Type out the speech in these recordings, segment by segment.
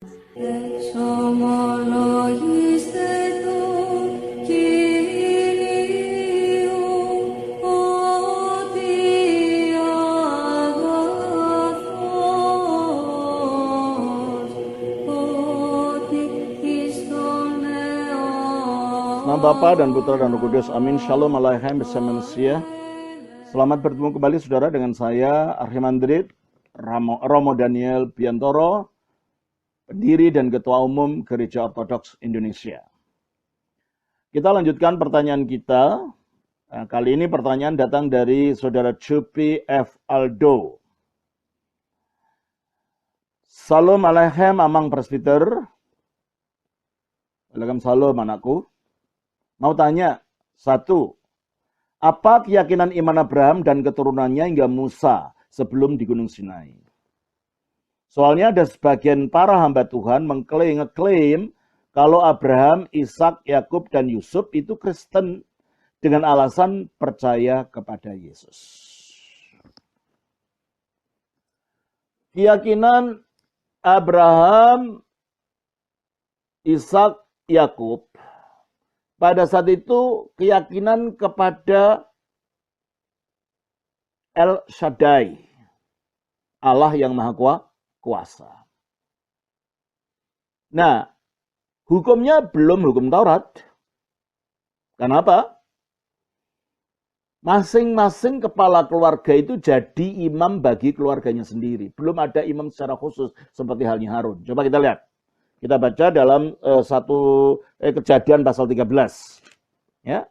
Nama Bapa dan Putra dan Roh Kudus. Amin. Shalom Aleichem bersama manusia. Selamat bertemu kembali saudara dengan saya Arhimandrit Romo Daniel Biantoro, pendiri dan Ketua Umum Gereja Ortodoks Indonesia. Kita lanjutkan pertanyaan kita. Kali ini pertanyaan datang dari saudara Cupi F. Aldo. Salam Aleichem Amang Presbiter. Waalaikumsalam anakku. Mau tanya, 1. Apa keyakinan iman Abraham dan keturunannya hingga Musa sebelum di Gunung Sinai? Soalnya ada sebagian para hamba Tuhan ngeklaim kalau Abraham, Ishak, Yakub, dan Yusuf itu Kristen dengan alasan percaya kepada Yesus. Keyakinan Abraham, Ishak, Yakub pada saat itu keyakinan kepada El Shaddai, Allah yang Maha Kuasa. Nah, hukumnya belum hukum Taurat. Kenapa? Masing-masing kepala keluarga itu jadi imam bagi keluarganya sendiri. Belum ada imam secara khusus seperti halnya Harun. Coba kita lihat. Kita baca dalam Kejadian pasal 13. Ya.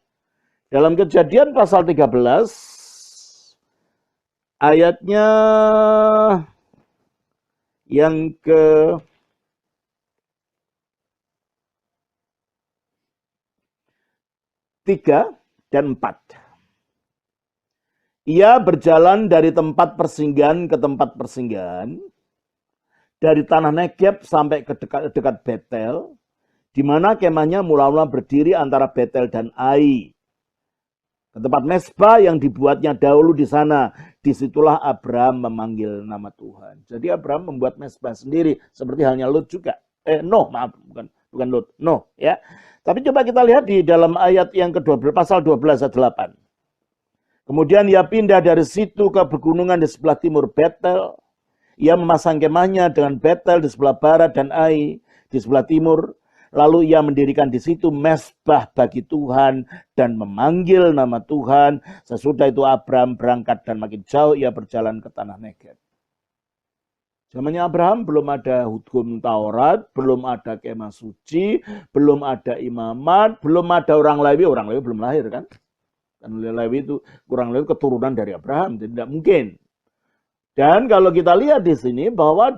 Dalam Kejadian pasal 13 ayatnya yang ke-3 dan 4. Ia berjalan dari tempat persinggahan ke tempat persinggahan, dari tanah Negeb sampai ke dekat Betel, di mana kemahnya mula-mula berdiri antara Betel dan Ai. Ke tempat mesbah yang dibuatnya dahulu di sana, disitulah Abraham memanggil nama Tuhan. Jadi Abraham membuat mesbah sendiri, seperti halnya Lot juga. Bukan Lot, ya. Tapi coba kita lihat di dalam ayat yang ke-12, pasal 12 ayat 8. Kemudian ia pindah dari situ ke pegunungan di sebelah timur Betel. Ia memasang kemahnya dengan Betel di sebelah barat dan Ai di sebelah timur. Lalu ia mendirikan di situ mesbah bagi Tuhan dan memanggil nama Tuhan. Sesudah itu Abraham berangkat dan makin jauh ia berjalan ke tanah Negeb. Zamannya Abraham belum ada hukum Taurat, belum ada kemah suci, belum ada imamat, belum ada orang Lewi. Orang Lewi belum lahir kan? Dan Lewi itu kurang lebih keturunan dari Abraham, tidak mungkin. Dan kalau kita lihat di sini bahwa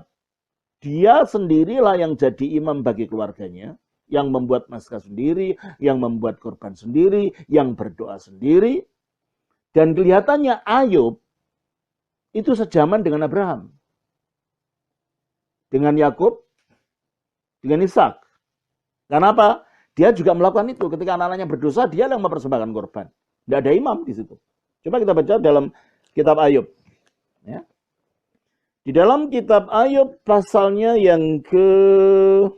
dia sendirilah yang jadi imam bagi keluarganya, yang membuat maskah sendiri, yang membuat korban sendiri, yang berdoa sendiri. Dan kelihatannya Ayub itu sejaman dengan Abraham, dengan Yakub, dengan Ishak. Kenapa? Dia juga melakukan itu. Ketika anak-anaknya berdosa, dia yang mempersembahkan korban. Tidak ada imam di situ. Coba kita baca dalam kitab Ayub. Ya. Di dalam kitab Ayub pasalnya yang ke-1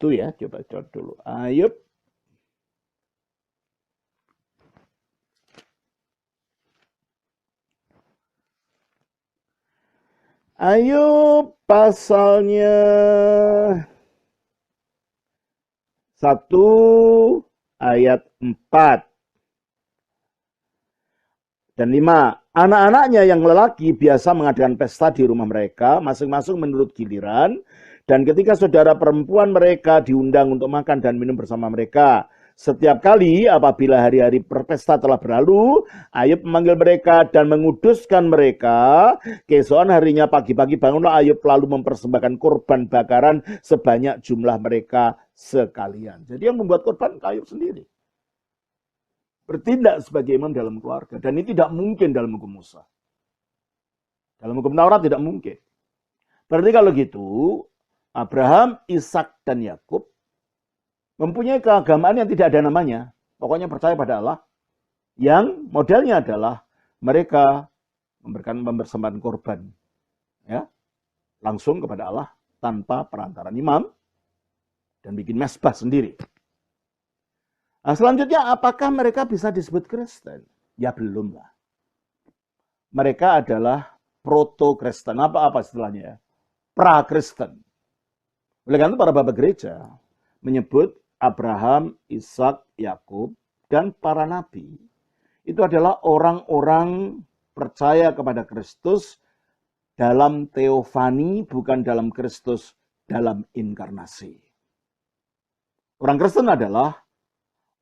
ya, coba dulu. Ayub pasalnya 1 ayat 4. Dan 5, anak-anaknya yang lelaki biasa mengadakan pesta di rumah mereka, masing-masing menurut giliran. Dan ketika saudara perempuan mereka diundang untuk makan dan minum bersama mereka. Setiap kali apabila hari-hari berpesta telah berlalu, Ayub memanggil mereka dan menguduskan mereka. Keesokan harinya pagi-pagi bangunlah Ayub lalu mempersembahkan korban bakaran sebanyak jumlah mereka sekalian. Jadi yang membuat korban Ayub sendiri. Bertindak sebagai imam dalam keluarga. Dan ini tidak mungkin dalam hukum Musa. Dalam hukum Taurat tidak mungkin. Berarti kalau gitu, Abraham, Ishak, dan Yakub mempunyai keagamaan yang tidak ada namanya. Pokoknya percaya pada Allah. Yang modelnya adalah mereka memberikan mempersembahkan korban, ya, langsung kepada Allah tanpa perantaraan imam dan bikin mesbah sendiri. Nah, selanjutnya, apakah mereka bisa disebut Kristen? Ya belum lah. Mereka adalah proto-Kristen. Apa istilahnya? Pra-Kristen. Oleh karena itu para bapak gereja menyebut Abraham, Ishak, Yakub, dan para nabi itu adalah orang-orang percaya kepada Kristus dalam teofani, bukan dalam Kristus dalam inkarnasi. Orang Kristen adalah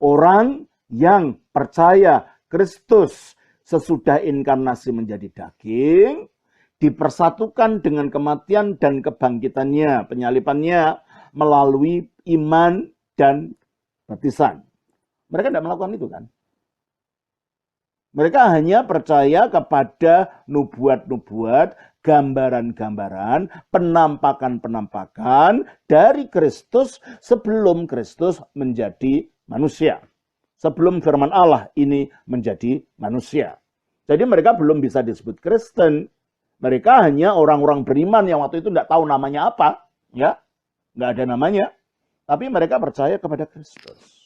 orang yang percaya Kristus sesudah inkarnasi menjadi daging, dipersatukan dengan kematian dan kebangkitannya, penyalipannya melalui iman dan baptisan. Mereka tidak melakukan itu kan? Mereka hanya percaya kepada nubuat-nubuat, gambaran-gambaran, penampakan-penampakan dari Kristus sebelum Kristus menjadi manusia. Sebelum firman Allah ini menjadi manusia. Jadi mereka belum bisa disebut Kristen. Mereka hanya orang-orang beriman yang waktu itu tidak tahu namanya apa. Ya, nggak ada namanya. Tapi mereka percaya kepada Kristus.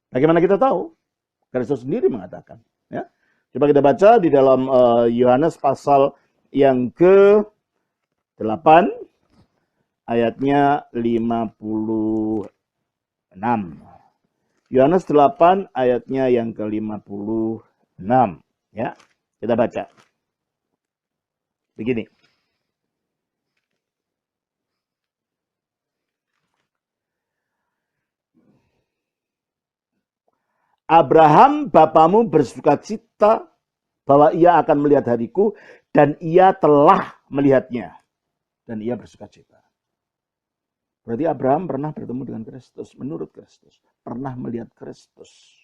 Bagaimana kita tahu? Kristus sendiri mengatakan. Ya. Coba kita baca di dalam Yohanes pasal yang ke-8, ayatnya 56. Yohanes 8, ayatnya yang ke-56. Ya, kita baca. Begini. Abraham bapamu bersukacita bahwa ia akan melihat hariku, dan ia telah melihatnya. Dan ia bersukacita. Berarti Abraham pernah bertemu dengan Kristus, menurut Kristus. Pernah melihat Kristus.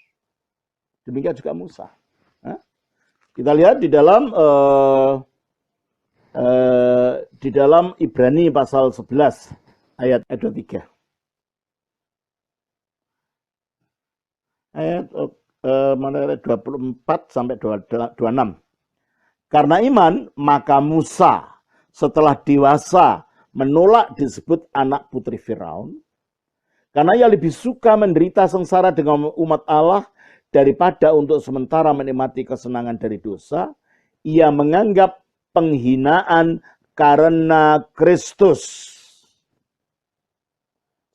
Demikian juga Musa. Kita lihat di dalam Ibrani pasal 11 ayat 23. Ayat 24 sampai 26. Karena iman, maka Musa setelah dewasa menolak disebut anak putri Firaun, karena ia lebih suka menderita sengsara dengan umat Allah daripada untuk sementara menikmati kesenangan dari dosa. Ia menganggap penghinaan karena Kristus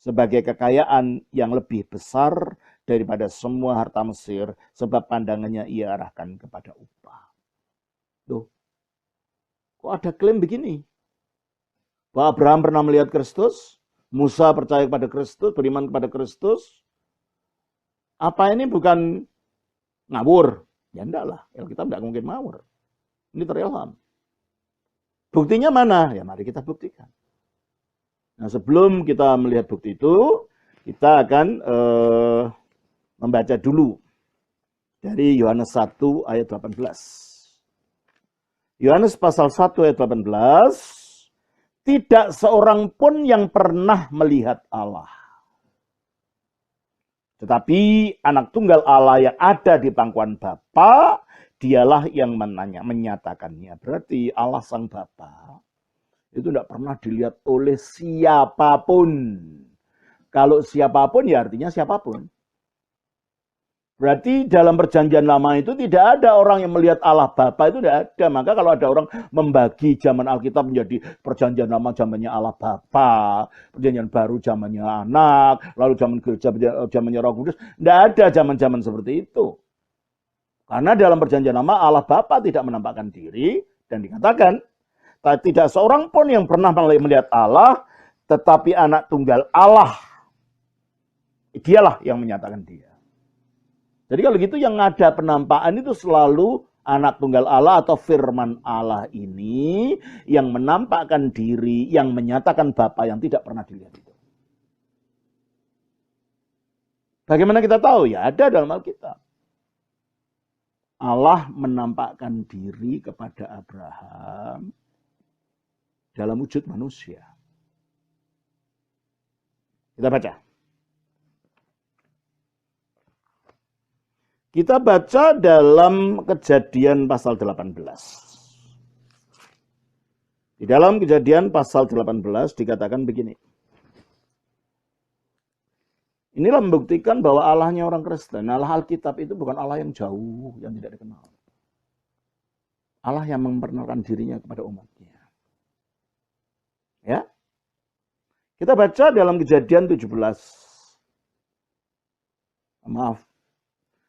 sebagai kekayaan yang lebih besar daripada semua harta Mesir, sebab pandangannya ia arahkan kepada upah. Loh, kok ada klaim begini? Bahwa Abraham pernah melihat Kristus, Musa percaya kepada Kristus, beriman kepada Kristus. Apa ini bukan ngawur? Ya enggak lah, Alkitab enggak mungkin ngawur. Ini terilham. Buktinya mana? Ya mari kita buktikan. Nah, sebelum kita melihat bukti itu, kita akan membaca dulu dari Yohanes 1 ayat 18. Yohanes pasal 1 ayat 18, tidak seorang pun yang pernah melihat Allah. Tetapi anak tunggal Allah yang ada di pangkuan Bapa, dialah yang menyatakannya. Berarti Allah sang Bapa itu tidak pernah dilihat oleh siapapun. Kalau siapapun ya artinya siapapun. Berarti dalam perjanjian lama itu tidak ada orang yang melihat Allah Bapa, itu tidak ada. Maka kalau ada orang membagi zaman Alkitab menjadi perjanjian lama zamannya Allah Bapa, perjanjian baru zamannya anak, lalu zaman gereja zamannya Roh Kudus, tidak ada zaman-zaman seperti itu. Karena dalam perjanjian lama Allah Bapa tidak menampakkan diri dan dikatakan tidak seorang pun yang pernah melihat Allah, tetapi anak tunggal Allah, dialah yang menyatakan dia. Jadi kalau gitu yang ada penampakan itu selalu anak tunggal Allah atau firman Allah ini yang menampakkan diri, yang menyatakan Bapa yang tidak pernah dilihat itu. Bagaimana kita tahu? Ya ada dalam Alkitab. Allah menampakkan diri kepada Abraham dalam wujud manusia. Kita baca. Kita baca dalam Kejadian pasal 18. Di dalam Kejadian pasal 18 dikatakan begini. Inilah membuktikan bahwa Allahnya orang Kristen, Allah Alkitab itu bukan Allah yang jauh, yang tidak dikenal. Allah yang memperkenalkan dirinya kepada umatnya. Ya. Kita baca dalam Kejadian 17. Maaf.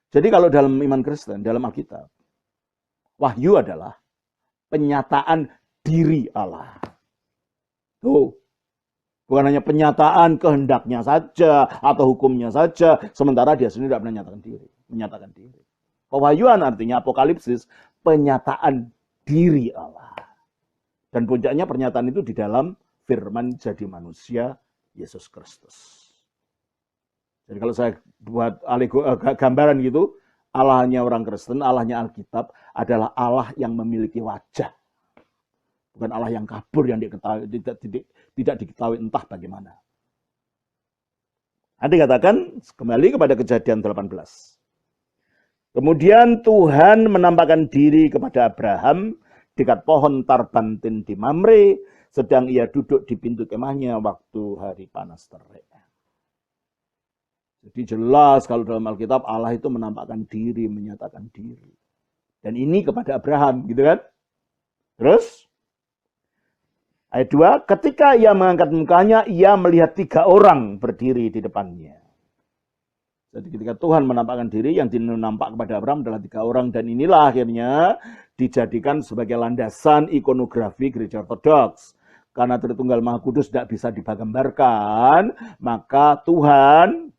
Jadi kalau dalam iman Kristen, dalam Alkitab, wahyu adalah penyataan diri Allah. Tuh. Bukan hanya penyataan kehendaknya saja atau hukumnya saja, sementara dia sendiri tidak pernah menyatakan diri. Pewahyuan artinya apokalipsis, penyataan diri Allah. Dan puncaknya pernyataan itu di dalam firman jadi manusia Yesus Kristus. Jadi kalau saya buat gambaran gitu, Allahnya orang Kristen, Allahnya Alkitab adalah Allah yang memiliki wajah. Bukan Allah yang kabur yang tidak diketahui entah bagaimana. Nanti katakan kembali kepada Kejadian 18. Kemudian Tuhan menampakkan diri kepada Abraham dekat pohon tarbantin di Mamre, sedang ia duduk di pintu kemahnya waktu hari panas terik. Jadi jelas kalau dalam Alkitab Allah itu menampakkan diri, menyatakan diri. Dan ini kepada Abraham, gitu kan? Terus, ayat 2, ketika ia mengangkat mukanya, ia melihat 3 orang berdiri di depannya. Jadi ketika Tuhan menampakkan diri, yang dinampak kepada Abraham adalah 3 orang. Dan inilah akhirnya dijadikan sebagai landasan ikonografi gereja ortodoks. Karena Tritunggal Maha Kudus tidak bisa digambarkan, maka Tuhan,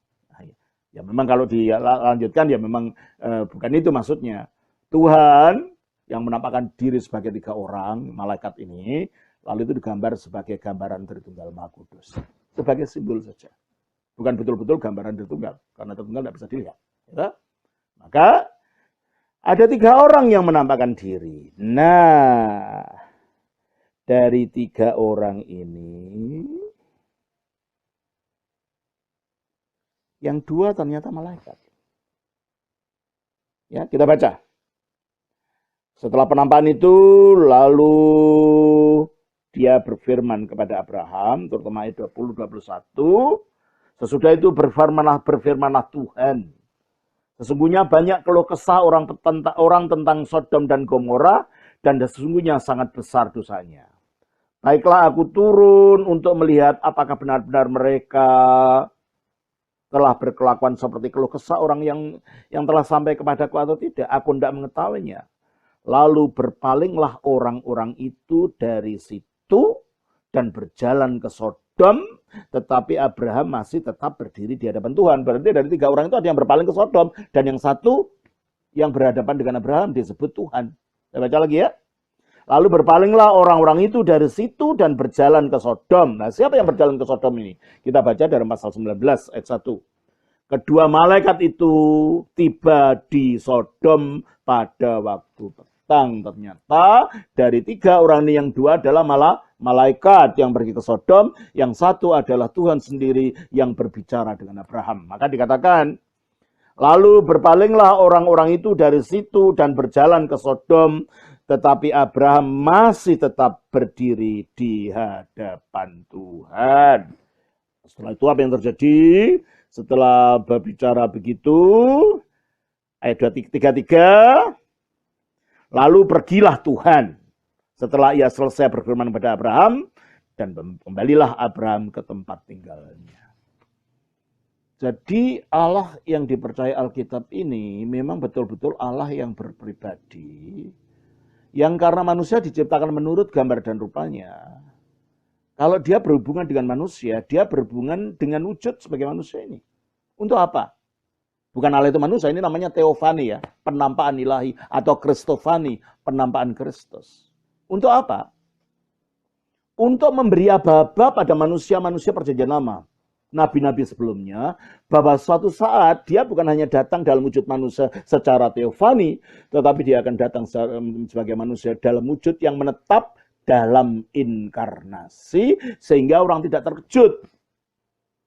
ya memang kalau dilanjutkan ya memang bukan itu maksudnya. Tuhan yang menampakkan diri sebagai 3 orang, malaikat ini, lalu itu digambar sebagai gambaran Tritunggal Maha Kudus. Sebagai simbol saja. Bukan betul-betul gambaran Tritunggal, karena Tritunggal tidak bisa dilihat. Ya? Maka ada 3 orang yang menampakkan diri. Nah, dari 3 orang ini, yang 2 ternyata malaikat. Ya, kita baca. Setelah penampakan itu, lalu dia berfirman kepada Abraham, terutama ayat 20-21, sesudah itu berfirmanlah Tuhan. Sesungguhnya banyak keluh kesah orang tentang Sodom dan Gomora, dan sesungguhnya sangat besar dosanya. Baiklah aku turun untuk melihat apakah benar-benar mereka telah berkelakuan seperti keluh kesah orang yang telah sampai kepadaku atau tidak. Aku tidak mengetahuinya. Lalu berpalinglah orang-orang itu dari situ dan berjalan ke Sodom, tetapi Abraham masih tetap berdiri di hadapan Tuhan. Berarti dari 3 orang itu ada yang berpaling ke Sodom, dan yang satu yang berhadapan dengan Abraham disebut Tuhan. Saya baca lagi ya. Lalu berpalinglah orang-orang itu dari situ dan berjalan ke Sodom. Nah, siapa yang berjalan ke Sodom ini? Kita baca dari pasal 19 ayat 1. Kedua malaikat itu tiba di Sodom pada waktu petang. Ternyata dari 3 orang ini yang 2 adalah malaikat yang pergi ke Sodom. Yang 1 adalah Tuhan sendiri yang berbicara dengan Abraham. Maka dikatakan, lalu berpalinglah orang-orang itu dari situ dan berjalan ke Sodom. Tetapi Abraham masih tetap berdiri di hadapan Tuhan. Setelah itu apa yang terjadi? Setelah berbicara begitu, ayat 33, lalu pergilah Tuhan. Setelah ia selesai berfirman kepada Abraham, dan kembalilah Abraham ke tempat tinggalnya. Jadi Allah yang dipercaya Alkitab ini memang betul-betul Allah yang berpribadi, yang karena manusia diciptakan menurut gambar dan rupanya. Kalau dia berhubungan dengan manusia, dia berhubungan dengan wujud sebagai manusia ini. Untuk apa? Bukan Allah itu manusia, ini namanya teofani ya, penampakan ilahi, atau kristofani, penampakan Kristus. Untuk apa? Untuk memberi aba-aba pada manusia-manusia perjanjian lama. Nabi-nabi sebelumnya, bahwa suatu saat dia bukan hanya datang dalam wujud manusia secara teofani, tetapi dia akan datang sebagai manusia dalam wujud yang menetap dalam inkarnasi, sehingga orang tidak terkejut.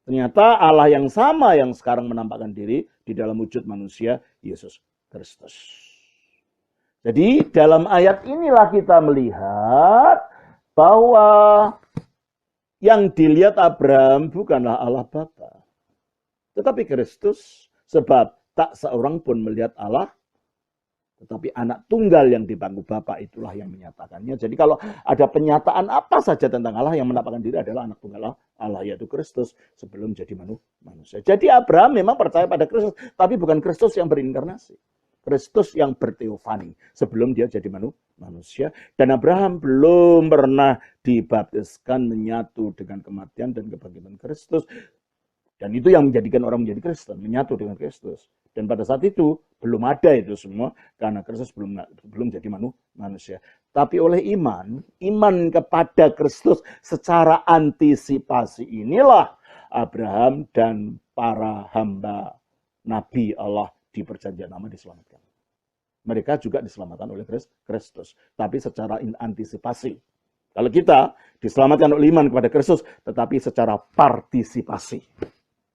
Ternyata Allah yang sama yang sekarang menampakkan diri di dalam wujud manusia Yesus Kristus. Jadi dalam ayat inilah kita melihat bahwa yang dilihat Abraham bukanlah Allah Bapa, tetapi Kristus, sebab tak seorang pun melihat Allah, tetapi anak tunggal yang di bangku Bapa itulah yang menyatakannya. Jadi kalau ada penyataan apa saja tentang Allah, yang menampakkan diri adalah anak tunggal Allah, yaitu Kristus sebelum jadi manusia. Jadi Abraham memang percaya pada Kristus, tapi bukan Kristus yang berinkarnasi. Kristus yang berteofani sebelum dia jadi manusia. Dan Abraham belum pernah dibaptiskan menyatu dengan kematian dan kebangkitan Kristus. Dan itu yang menjadikan orang menjadi Kristen, menyatu dengan Kristus. Dan pada saat itu belum ada itu semua karena Kristus belum jadi manusia. Tapi oleh iman kepada Kristus secara antisipasi inilah Abraham dan para hamba Nabi Allah di perjanjian lama diselamatkan. Mereka juga diselamatkan oleh Kristus, tapi secara antisipasi. Kalau kita diselamatkan oleh iman kepada Kristus, tetapi secara partisipasi,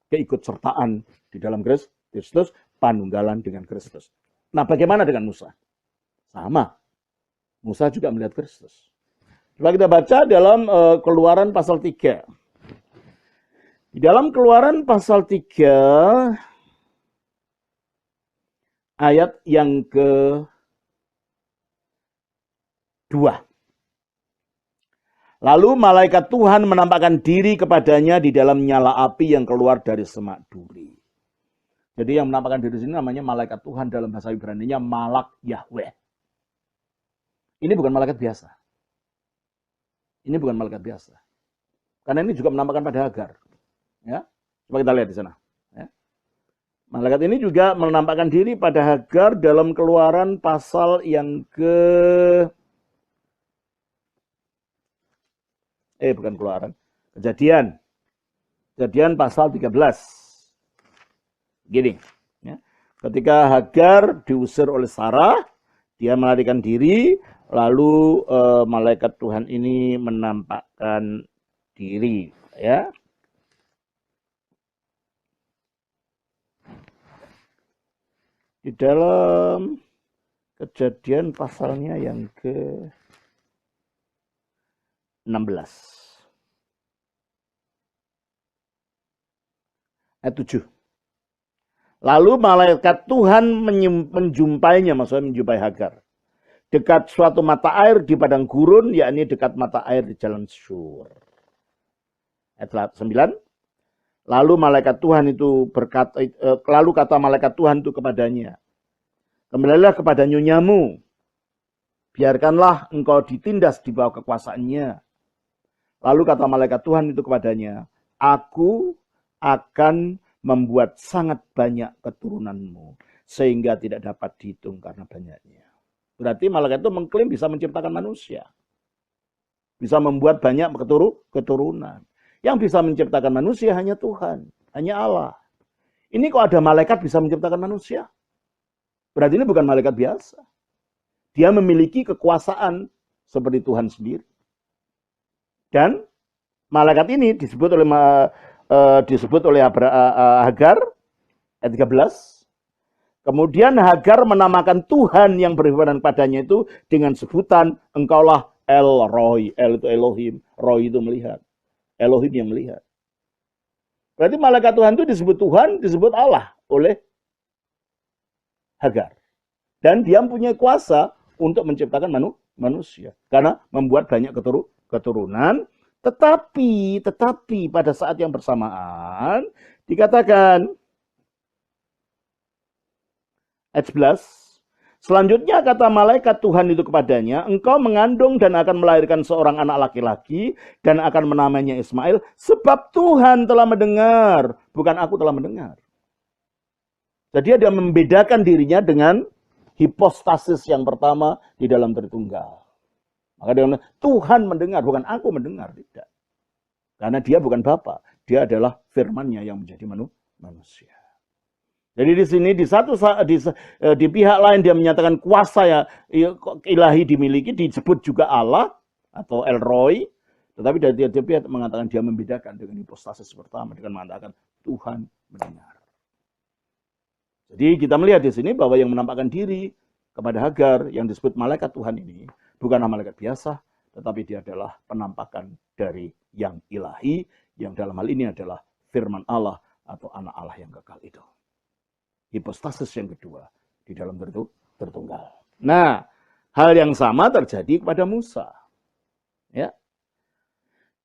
keikutsertaan di dalam Kristus, panunggalan dengan Kristus. Nah, bagaimana dengan Musa? Sama. Musa juga melihat Kristus. Coba kita baca dalam Keluaran pasal 3. Di dalam Keluaran pasal 3, ayat yang ke-2. Lalu malaikat Tuhan menampakkan diri kepadanya di dalam nyala api yang keluar dari semak duri. Jadi yang menampakkan diri di sini namanya malaikat Tuhan, dalam bahasa Ibrani-nya Malak Yahweh. Ini bukan malaikat biasa. Ini bukan malaikat biasa. Karena ini juga menampakkan pada Hagar. Ya, coba kita lihat di sana. Ya. Malaikat ini juga menampakkan diri pada Hagar dalam Keluaran pasal yang bukan Keluaran. Kejadian pasal 13. Gini, ya. Ketika Hagar diusir oleh Sarah, dia melarikan diri, lalu malaikat Tuhan ini menampakkan diri, ya. Di dalam Kejadian pasalnya yang ke-16. Ayat 7. Lalu malaikat Tuhan menjumpainya, maksudnya menjumpai Hagar, dekat suatu mata air di padang gurun, yakni dekat mata air di jalan Syur. Ayat 9. Lalu malaikat Tuhan itu berkata, lalu kata malaikat Tuhan itu kepadanya, kembalilah kepada nyonyamu, biarkanlah engkau ditindas di bawah kekuasaannya. Lalu kata malaikat Tuhan itu kepadanya, aku akan membuat sangat banyak keturunanmu, sehingga tidak dapat dihitung karena banyaknya. Berarti malaikat itu mengklaim bisa menciptakan manusia. Bisa membuat banyak keturunan. Yang bisa menciptakan manusia hanya Tuhan, hanya Allah. Ini kok ada malaikat bisa menciptakan manusia? Berarti ini bukan malaikat biasa. Dia memiliki kekuasaan seperti Tuhan sendiri. Dan malaikat ini disebut oleh Hagar ayat 13. Kemudian Hagar menamakan Tuhan yang berfirman padanya itu dengan sebutan engkaulah El Roi. El itu Elohim, Roi itu melihat. Elohim yang melihat. Berarti malaikat Tuhan itu disebut Tuhan, disebut Allah oleh Hagar. Dan dia mempunyai kuasa untuk menciptakan manusia. Karena membuat banyak keturunan. Tetapi pada saat yang bersamaan dikatakan ayat 11. Selanjutnya kata malaikat Tuhan itu kepadanya, engkau mengandung dan akan melahirkan seorang anak laki-laki dan akan menamainya Ismail, sebab Tuhan telah mendengar, bukan aku telah mendengar. Jadi dia membedakan dirinya dengan hipostasis yang pertama di dalam Tritunggal. Maka dia bilang, Tuhan mendengar, bukan aku mendengar, tidak. Karena dia bukan Bapa, dia adalah firman-Nya yang menjadi manusia. Jadi di sini di pihak lain dia menyatakan kuasa ya ilahi dimiliki, disebut juga Allah atau El Roi, tetapi dari dia mengatakan dia membedakan dengan hipostasis pertama dengan mengatakan Tuhan mendengar. Jadi kita melihat di sini bahwa yang menampakkan diri kepada Hagar yang disebut malaikat Tuhan ini bukanlah malaikat biasa, tetapi dia adalah penampakan dari yang ilahi, yang dalam hal ini adalah firman Allah atau anak Allah yang kekal itu. Hipostasis yang kedua di dalam tertunggal. Nah, hal yang sama terjadi kepada Musa. Ya.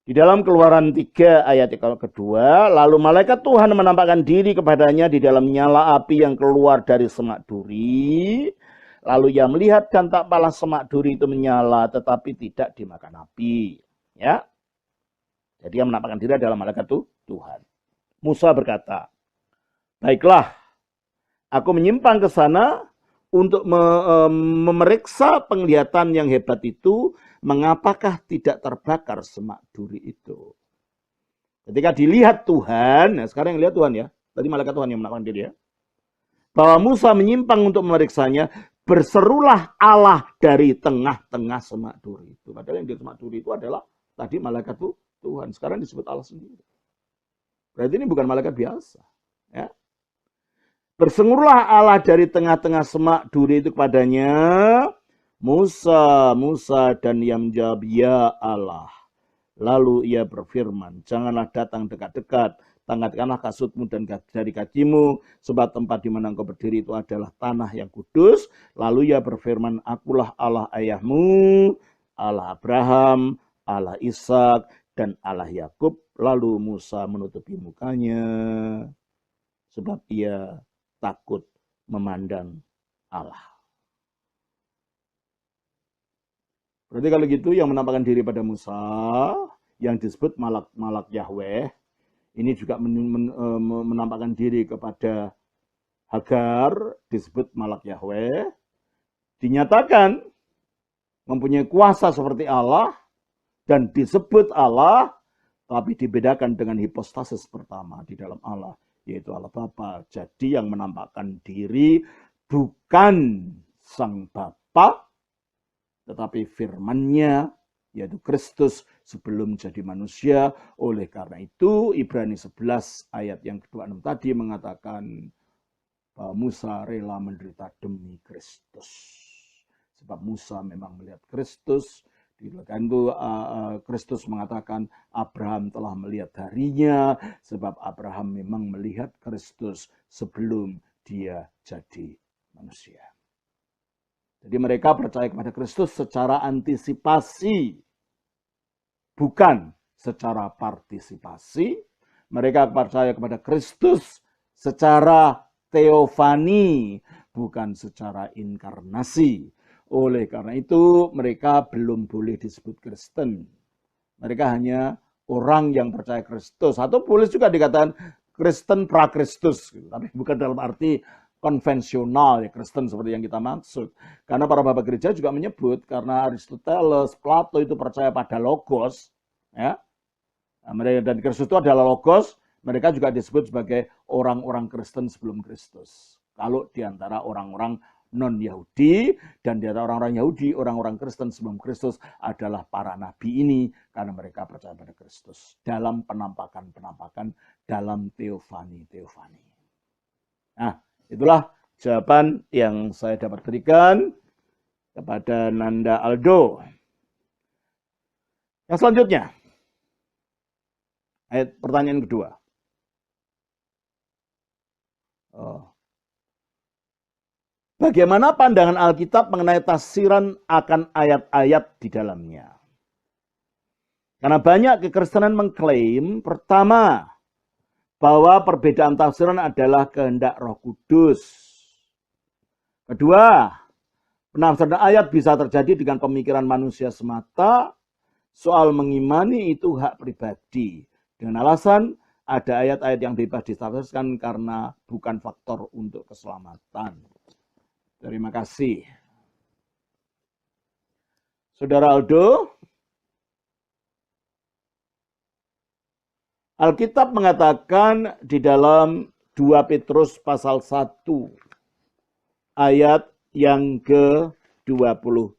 Di dalam Keluaran 3 ayat yang kedua, lalu malaikat Tuhan menampakkan diri kepadanya di dalam nyala api yang keluar dari semak duri. Lalu ia melihat dan tak kalah semak duri itu menyala tetapi tidak dimakan api. Ya. Jadi yang menampakkan diri adalah malaikat Tuhan. Musa berkata, baiklah, aku menyimpang ke sana untuk memeriksa penglihatan yang hebat itu, mengapakah tidak terbakar semak duri itu. Ketika dilihat Tuhan, nah sekarang yang lihat Tuhan ya, tadi malaikat Tuhan yang menampakkan diri ya, bahwa Musa menyimpang untuk memeriksanya, berserulah Allah dari tengah-tengah semak duri itu. Padahal yang di semak duri itu adalah tadi malaikat Tuhan, sekarang disebut Allah sendiri. Berarti ini bukan malaikat biasa. Ya. Berserulah Allah dari tengah-tengah semak duri itu kepadanya, Musa, Musa, dan ia menjawab, ya Allah. Lalu ia berfirman, janganlah datang dekat-dekat, angkatkanlah kasutmu dan dari kakimu, sebab tempat di mana engkau berdiri itu adalah tanah yang kudus. Lalu ia berfirman, akulah Allah ayahmu, Allah Abraham, Allah Ishak, dan Allah Yakub. Lalu Musa menutupi mukanya, sebab ia takut memandang Allah. Berarti kalau gitu yang menampakkan diri pada Musa, yang disebut malak Yahweh, ini juga menampakkan diri kepada Hagar, disebut malak Yahweh, dinyatakan mempunyai kuasa seperti Allah, dan disebut Allah, tapi dibedakan dengan hipostasis pertama di dalam Allah, yaitu Allah Bapa. Jadi yang menampakkan diri bukan Sang Bapa, tetapi firman-Nya, yaitu Kristus sebelum jadi manusia. Oleh karena itu, Ibrani 11 ayat yang ke-26 tadi mengatakan bahwa Musa rela menderita demi Kristus. Sebab Musa memang melihat Kristus. Kan itu Kristus mengatakan Abraham telah melihat harinya, sebab Abraham memang melihat Kristus sebelum dia jadi manusia. Jadi mereka percaya kepada Kristus secara antisipasi, bukan secara partisipasi. Mereka percaya kepada Kristus secara teofani, bukan secara inkarnasi. Oleh karena itu mereka belum boleh disebut Kristen. Mereka hanya orang yang percaya Kristus. Atau boleh juga dikatakan Kristen pra-Kristus. Tapi bukan dalam arti konvensional ya Kristen seperti yang kita maksud. Karena para bapak gereja juga menyebut, karena Aristoteles, Plato itu percaya pada logos. Ya. Dan Kristus itu adalah logos. Mereka juga disebut sebagai orang-orang Kristen sebelum Kristus. Kalau diantara orang-orang non-Yahudi, dan di antara orang-orang Yahudi, orang-orang Kristen sebelum Kristus adalah para nabi ini, karena mereka percaya pada Kristus dalam penampakan-penampakan, dalam teofani. Nah, itulah jawaban yang saya dapat berikan kepada Nanda Aldo. Yang selanjutnya, ayat pertanyaan kedua. Bagaimana pandangan Alkitab mengenai tafsiran akan ayat-ayat di dalamnya? Karena banyak kekristenan mengklaim, pertama, bahwa perbedaan tafsiran adalah kehendak Roh Kudus. Kedua, penafsiran ayat bisa terjadi dengan pemikiran manusia semata. Soal mengimani itu hak pribadi. Dengan alasan ada ayat-ayat yang bebas ditafsirkan karena bukan faktor untuk keselamatan. Terima kasih. Saudara Aldo, Alkitab mengatakan di dalam 2 Petrus pasal 1 ayat yang ke-21.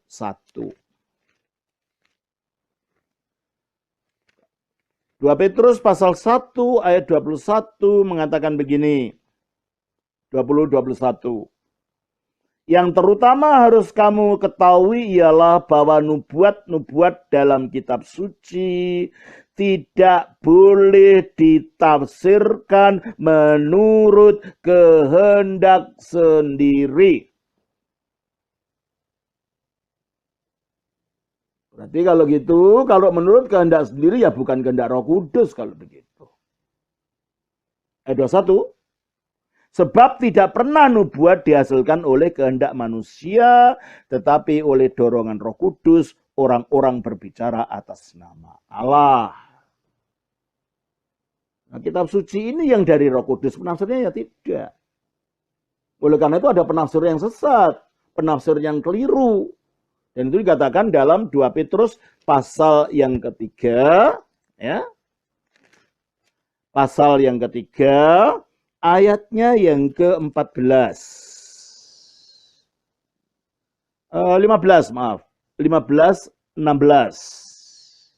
2 Petrus pasal 1 ayat 21 mengatakan begini. 20-21. Yang terutama harus kamu ketahui ialah bahwa nubuat-nubuat dalam kitab suci tidak boleh ditafsirkan menurut kehendak sendiri. Berarti kalau gitu, kalau menurut kehendak sendiri ya bukan kehendak Roh Kudus kalau begitu. Ayat 21. Sebab tidak pernah nubuat dihasilkan oleh kehendak manusia, tetapi oleh dorongan Roh Kudus, orang-orang berbicara atas nama Allah. Nah, kitab suci ini yang dari Roh Kudus, penafsirnya ya tidak. Oleh karena itu ada penafsir yang sesat, penafsir yang keliru. Dan itu dikatakan dalam 2 Petrus pasal yang ketiga, ya. Pasal yang ketiga, ayatnya yang ke-14. 15, maaf. 15, 16.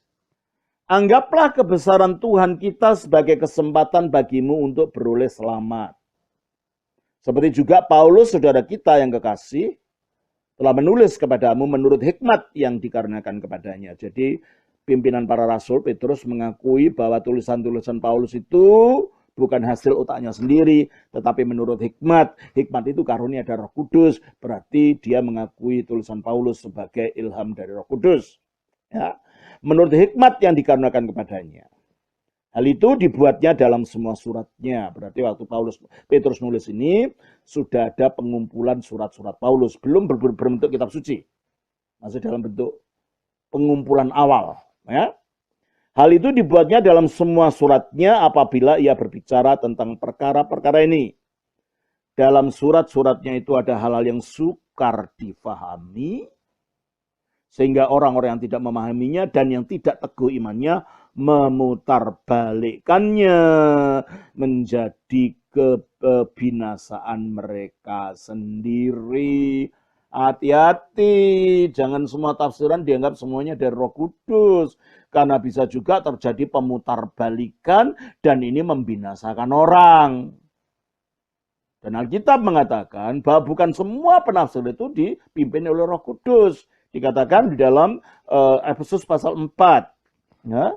Anggaplah kebesaran Tuhan kita sebagai kesempatan bagimu untuk beroleh selamat. Seperti juga Paulus, saudara kita yang kekasih, telah menulis kepadamu menurut hikmat yang dikarenakan kepadanya. Jadi pimpinan para rasul Petrus mengakui bahwa tulisan-tulisan Paulus itu bukan hasil otaknya sendiri, tetapi menurut hikmat. Hikmat itu karunia dari Roh Kudus, berarti dia mengakui tulisan Paulus sebagai ilham dari Roh Kudus. Ya. Menurut hikmat yang dikarenakan kepadanya. Hal itu dibuatnya dalam semua suratnya. Berarti waktu Petrus nulis ini, sudah ada pengumpulan surat-surat Paulus. Belum berbentuk kitab suci. Masih dalam bentuk pengumpulan awal. Ya. Hal itu dibuatnya dalam semua suratnya apabila ia berbicara tentang perkara-perkara ini. Dalam surat-suratnya itu ada hal-hal yang sukar difahami, sehingga orang-orang yang tidak memahaminya dan yang tidak teguh imannya memutarbalikkannya menjadi kebinasaan mereka sendiri. Hati-hati, jangan semua tafsiran dianggap semuanya dari Roh Kudus. Karena bisa juga terjadi pemutarbalikan dan ini membinasakan orang. Dan Alkitab mengatakan bahwa bukan semua penafsir itu dipimpin oleh Roh Kudus. Dikatakan di dalam Efesus pasal 4. Ya.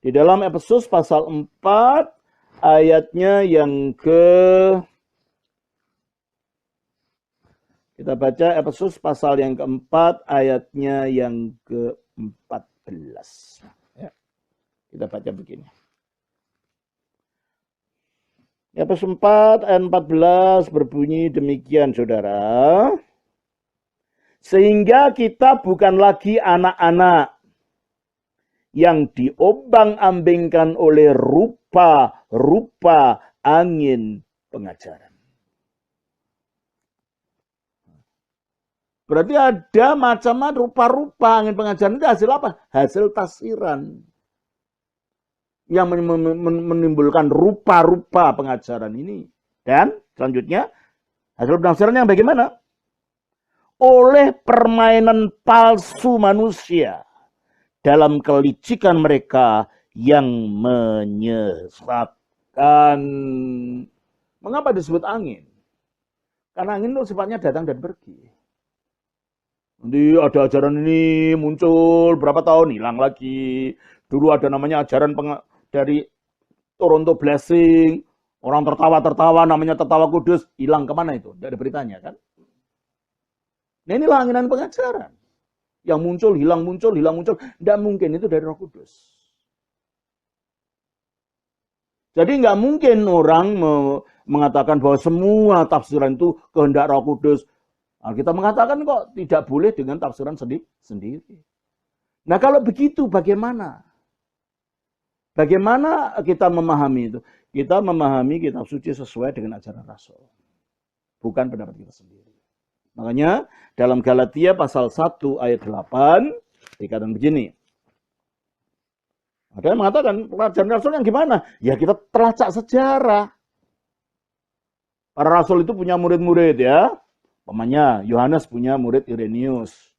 Di dalam Efesus pasal 4 ayatnya yang kita baca Efesus pasal yang keempat ayatnya yang ke-14. Ya. Kita baca begini. Efesus 4 ayat 14 berbunyi demikian, saudara. Sehingga kita bukan lagi anak-anak yang diombang-ambingkan oleh rupa-rupa angin pengajaran. Berarti ada macam-macam rupa-rupa angin pengajaran itu hasil apa? Hasil tafsiran. Yang menimbulkan rupa-rupa pengajaran ini. Dan selanjutnya hasil penafsiran yang bagaimana? Oleh permainan palsu manusia dalam kelicikan mereka yang menyesatkan. Mengapa disebut angin? Karena angin itu sifatnya datang dan pergi. Nanti ada ajaran ini muncul berapa tahun hilang lagi. Dulu ada namanya ajaran dari Toronto Blessing. Orang tertawa-tertawa namanya tertawa kudus. Hilang kemana itu? Tidak ada beritanya kan? Nah inilah anginan pengajaran. Yang muncul, hilang muncul, hilang muncul. Tidak mungkin itu dari Roh Kudus. Jadi nggak mungkin orang mengatakan bahwa semua tafsiran itu kehendak Roh Kudus. Kita mengatakan kok tidak boleh dengan tafsiran sendiri. Nah kalau begitu bagaimana? Bagaimana kita memahami itu? Kita memahami kitab suci sesuai dengan ajaran Rasul. Bukan pendapat kita sendiri. Makanya dalam Galatia pasal 1 ayat 8 dikatakan begini. Ada yang mengatakan ajaran Rasul yang gimana? Ya kita terlacak sejarah. Para Rasul itu punya murid-murid ya. Umpamanya Yohanes punya murid Irenaeus.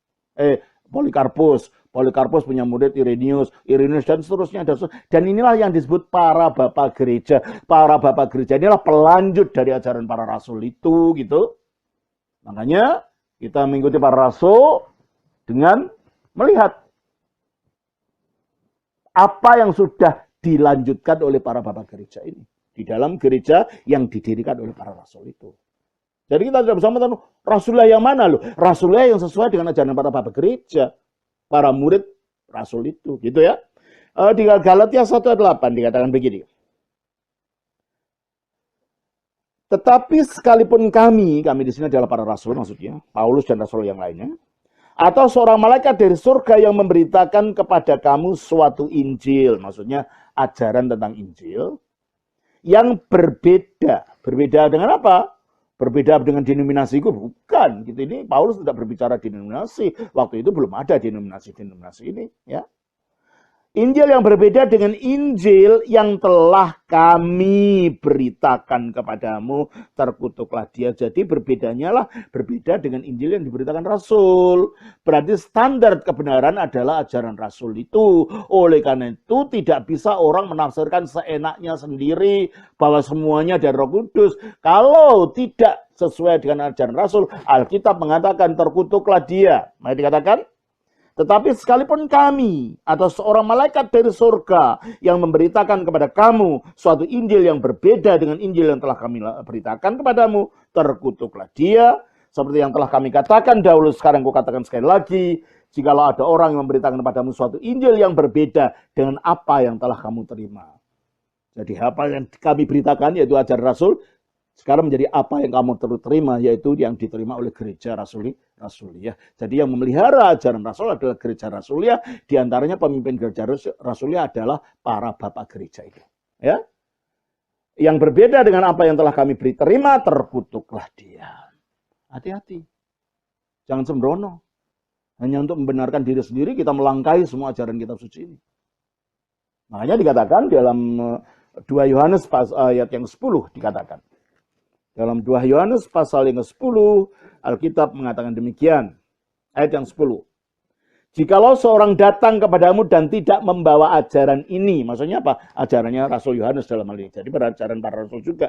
Polikarpus. Polikarpus punya murid Irenaeus, dan seterusnya. Dan inilah yang disebut para bapak gereja. Para bapak gereja inilah pelanjut dari ajaran para rasul itu, gitu. Makanya kita mengikuti para rasul dengan melihat apa yang sudah dilanjutkan oleh para bapak gereja ini di dalam gereja yang didirikan oleh para rasul itu. Jadi kita tidak bisa mengatakan rasulullah yang mana loh? Rasulullah yang sesuai dengan ajaran para bapak gereja, para murid rasul itu, gitu ya. Di Galatia 1:8 dikatakan begini. Tetapi sekalipun kami di sini adalah para rasul maksudnya, Paulus dan rasul yang lainnya, atau seorang malaikat dari surga yang memberitakan kepada kamu suatu Injil, maksudnya ajaran tentang Injil, yang berbeda. Berbeda dengan apa? Berbeda dengan denominasi itu bukan. Gitu. Ini Paulus tidak berbicara denominasi. Waktu itu belum ada denominasi ini. Ya. Injil yang berbeda dengan Injil yang telah kami beritakan kepadamu, terkutuklah dia. Jadi berbeda dengan Injil yang diberitakan Rasul. Berarti standar kebenaran adalah ajaran Rasul itu. Oleh karena itu tidak bisa orang menafsirkan seenaknya sendiri bahwa semuanya dari Roh Kudus. Kalau tidak sesuai dengan ajaran Rasul, Alkitab mengatakan terkutuklah dia. Mari dikatakan. Tetapi sekalipun kami atau seorang malaikat dari surga yang memberitakan kepada kamu suatu Injil yang berbeda dengan Injil yang telah kami beritakan kepadamu, terkutuklah dia. Seperti yang telah kami katakan dahulu, sekarang aku katakan sekali lagi. Jikalau ada orang yang memberitakan kepadamu suatu Injil yang berbeda dengan apa yang telah kamu terima. Jadi apa yang kami beritakan yaitu ajaran Rasul, sekarang menjadi apa yang kamu terima, yaitu yang diterima oleh gereja Rasuliah. Jadi yang memelihara ajaran Rasul adalah gereja Rasuliah. Di antaranya pemimpin gereja Rasuliah adalah para bapak gereja itu. Ya, yang berbeda dengan apa yang telah kami beri terima, terkutuklah dia. Hati-hati, jangan sembrono. Hanya untuk membenarkan diri sendiri kita melangkahi semua ajaran kitab suci ini. Makanya dikatakan dalam 2 Yohanes ayat yang 10 dikatakan. Dalam 2 Yohanes pasal yang ke-10, Alkitab mengatakan demikian. Ayat yang 10. Jikalau seorang datang kepadamu dan tidak membawa ajaran ini. Maksudnya apa? Ajarannya Rasul Yohanes dalam hal ini. Jadi ajaran para rasul juga.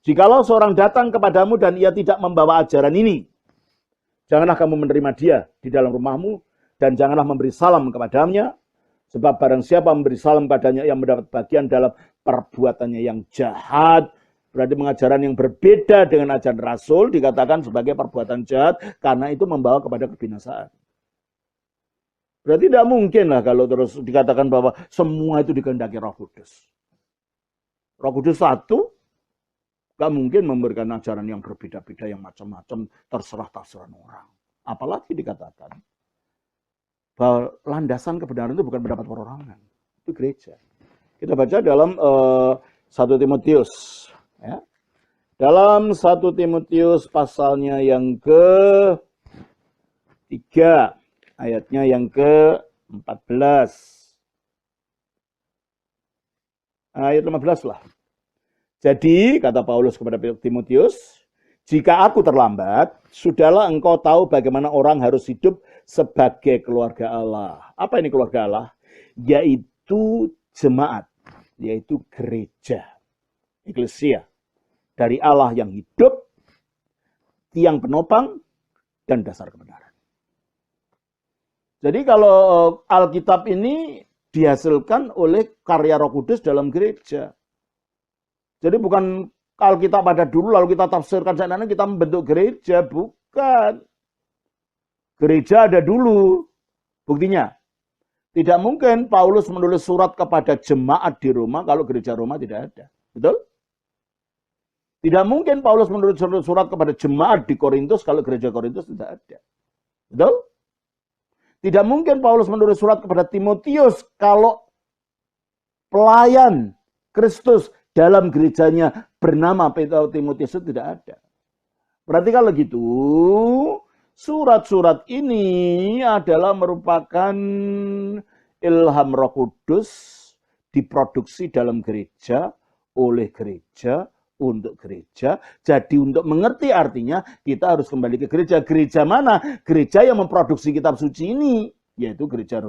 Jikalau seorang datang kepadamu dan ia tidak membawa ajaran ini. Janganlah kamu menerima dia di dalam rumahmu. Dan janganlah memberi salam kepadanya. Sebab barang siapa memberi salam padanya yang mendapat bagian dalam perbuatannya yang jahat. Berarti pengajaran yang berbeda dengan ajaran Rasul dikatakan sebagai perbuatan jahat karena itu membawa kepada kebinasaan. Berarti tidak mungkin lah kalau terus dikatakan bahwa semua itu dikehendaki Roh Kudus. Roh Kudus satu, gak mungkin memberikan ajaran yang berbeda-beda, yang macam-macam, terserah-terserah orang. Apalagi dikatakan bahwa landasan kebenaran itu bukan pendapat perorangan, itu gereja. Kita baca dalam 1 Timotius. Ya. Dalam 1 Timotius pasalnya yang ke-3, ayatnya yang ke-14. Ayat 15 lah. Jadi, kata Paulus kepada Timotius, jika aku terlambat, sudahlah engkau tahu bagaimana orang harus hidup sebagai keluarga Allah. Apa ini keluarga Allah? Yaitu jemaat, yaitu gereja, eklesia. Dari Allah yang hidup, tiang penopang, dan dasar kebenaran. Jadi kalau Alkitab ini dihasilkan oleh karya Roh Kudus dalam gereja. Jadi bukan Alkitab pada dulu lalu kita tafsirkan sana kita membentuk gereja, bukan. Gereja ada dulu. Buktinya, tidak mungkin Paulus menulis surat kepada jemaat di Roma kalau gereja Roma tidak ada. Betul? Tidak mungkin Paulus menulis surat kepada jemaat di Korintus kalau gereja Korintus tidak ada. Betul? Tidak mungkin Paulus menulis surat kepada Timotius kalau pelayan Kristus dalam gerejanya bernama Timotius itu tidak ada. Berarti kalau gitu, surat-surat ini adalah merupakan ilham Roh Kudus diproduksi dalam gereja, oleh gereja, untuk gereja. Jadi untuk mengerti artinya kita harus kembali ke gereja. Gereja mana? Gereja yang memproduksi kitab suci ini, yaitu gereja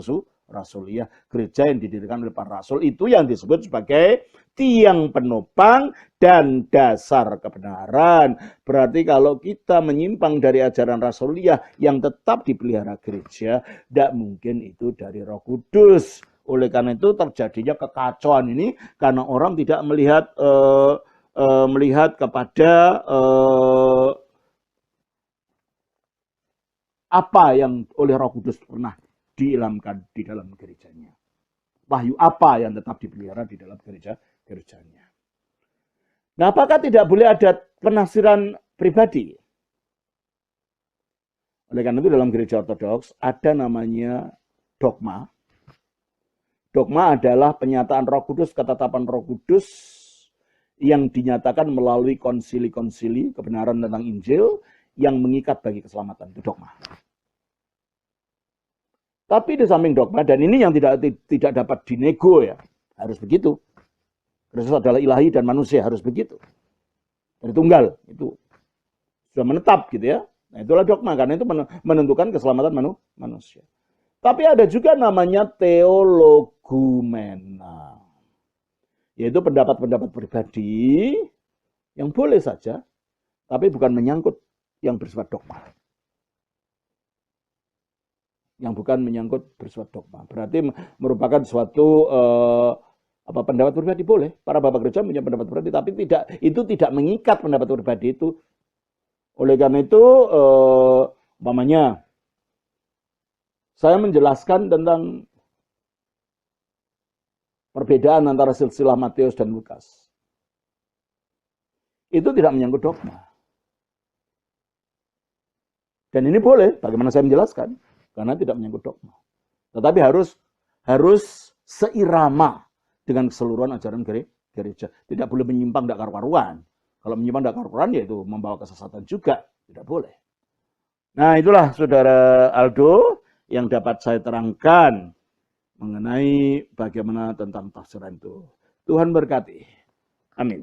Rasuliah. Gereja yang didirikan oleh para rasul itu yang disebut sebagai tiang penopang dan dasar kebenaran. Berarti kalau kita menyimpang dari ajaran Rasuliah yang tetap dipelihara gereja, tidak mungkin itu dari Roh Kudus. Oleh karena itu terjadinya kekacauan ini karena orang tidak melihat kepada apa yang oleh Roh Kudus pernah diilhamkan di dalam gerejanya. Wahyu apa yang tetap dipelihara di dalam gerejanya. Nah, apakah tidak boleh ada penafsiran pribadi? Oleh karena itu dalam gereja ortodoks ada namanya dogma. Dogma adalah penyataan Roh Kudus, ketetapan Roh Kudus yang dinyatakan melalui konsili-konsili kebenaran tentang Injil yang mengikat bagi keselamatan. Itu dogma. Tapi di samping dogma, dan ini yang tidak dapat dinego ya, harus begitu. Kristus adalah ilahi dan manusia, harus begitu. Dari tunggal, itu sudah menetap gitu ya. Nah itulah dogma, karena itu menentukan keselamatan manusia. Tapi ada juga namanya teologumena. Yaitu pendapat-pendapat pribadi yang boleh saja, tapi bukan menyangkut yang bersifat dogma. Yang bukan menyangkut bersifat dogma. Berarti merupakan suatu pendapat pribadi boleh. Para bapak gereja punya pendapat pribadi, tapi itu tidak mengikat pendapat pribadi itu. Oleh karena itu, umpamanya, saya menjelaskan tentang perbedaan antara silsilah Matius dan Lukas. Itu tidak menyangkut dogma. Dan ini boleh, bagaimana saya menjelaskan, karena tidak menyangkut dogma. Tetapi harus seirama dengan keseluruhan ajaran gereja. Tidak boleh menyimpang tidak karu-karuan. Kalau menyimpang tidak karu-karuan, yaitu membawa kesesatan juga. Tidak boleh. Nah, itulah Saudara Aldo yang dapat saya terangkan mengenai bagaimana tentang tafsiran itu. Tuhan berkati. Amin.